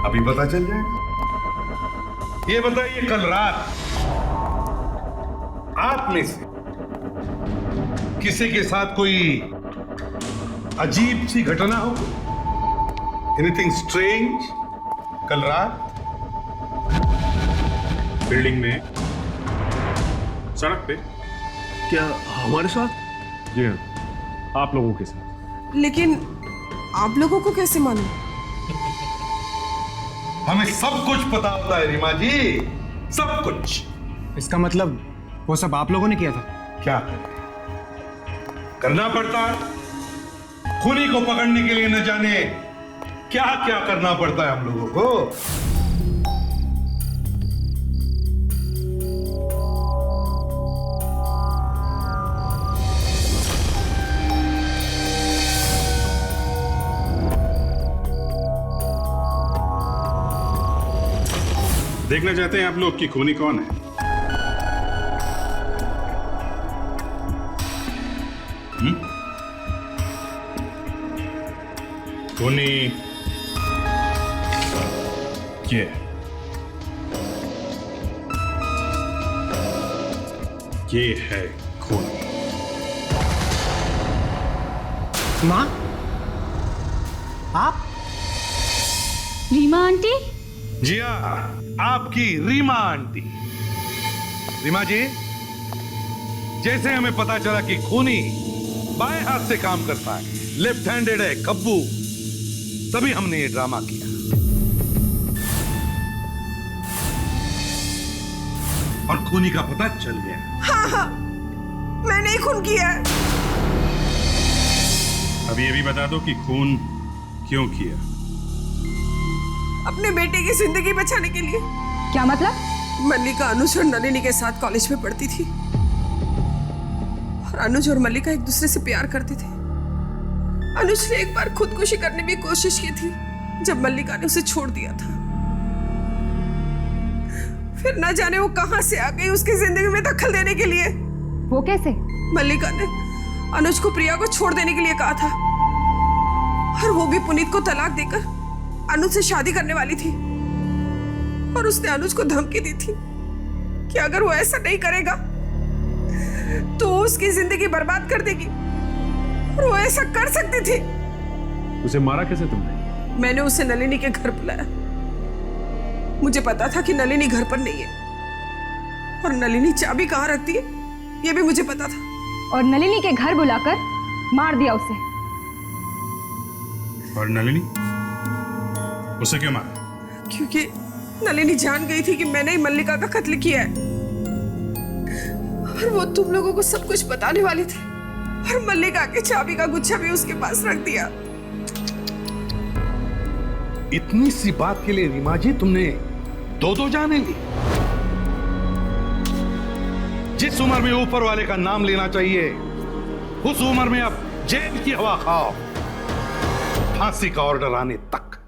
अभी पता चल जाएगा। ये बताइए, कल रात आप में से किसी के साथ कोई अजीब सी घटना हो? एनीथिंग स्ट्रेंज कल रात? बिल्डिंग में, सड़क पे? क्या हमारे साथ? जी हाँ, आप लोगों के साथ। लेकिन आप लोगों को कैसे मालूम? हमें सब कुछ पता होता है रीमा जी, सब कुछ। इसका मतलब वो सब आप लोगों ने किया था? क्या करना पड़ता है खूनी को पकड़ने के लिए, न जाने क्या क्या करना पड़ता है हम लोगों को। देखना चाहते हैं आप लोग कि खूनी कौन है? खूनी ये है खूनी। माँ, आप? रीमा आंटी? जी हाँ, आपकी रीमा आंटी। रीमा जी, जैसे हमें पता चला कि खूनी बाएं हाथ से काम करता है, लेफ्ट हैंडेड है, कब्बू, तभी हमने ये ड्रामा किया। और खूनी का पता चल गया। हाँ हाँ, मैंने ही खून किया है। अब ये भी बता दो कि खून क्यों किया? अपने बेटे की जिंदगी बचाने के लिए। क्या मतलब? मल्लिका अनुज और नलिनी के साथ कॉलेज में पढ़ती थी और अनुज और मल्लिका एक दूसरे से प्यार करते थे। अनुज ने एक बार खुदकुशी करने की कोशिश की थी जब मल्लिका ने उसे छोड़ दिया था। फिर न जाने वो कहां से आ गई उसकी जिंदगी में दखल देने के लिए। वो कैसे? मल्लिका ने अनुज को प्रिया को छोड़ देने के लिए कहा था और वो भी पुनीत को तलाक देकर अनुज से शादी करने वाली थी। और उसने अनुज को धमकी दी थी कि अगर वो ऐसा नहीं करेगा तो वो उसकी जिंदगी बर्बाद कर देगी। और वो ऐसा कर सकती थी। उसे मारा कैसे तुमने? मैंने उसे नलिनी के घर बुलाया। मुझे पता था कि नलिनी घर पर नहीं है और नलिनी चाबी कहाँ रखती है ये भी मुझे पता था। और नलिनी के घर बुलाकर मार दिया उसे। और नलिनी? उसे क्यों मारा? क्योंकि नलिनी जान गई थी कि मैंने ही मल्लिका का कत्ल किया है और वो तुम लोगों को सब कुछ बताने वाली थी और मल्लिका के चाबी का गुच्छा भी उसके पास रख दिया। इतनी सी बात के लिए रीमा जी तुमने दो जाने ली? जिस उम्र में ऊपर वाले का नाम लेना चाहिए उस उम्र में अब जेल की हवा खाओ, फांसी का ऑर्डर आने तक।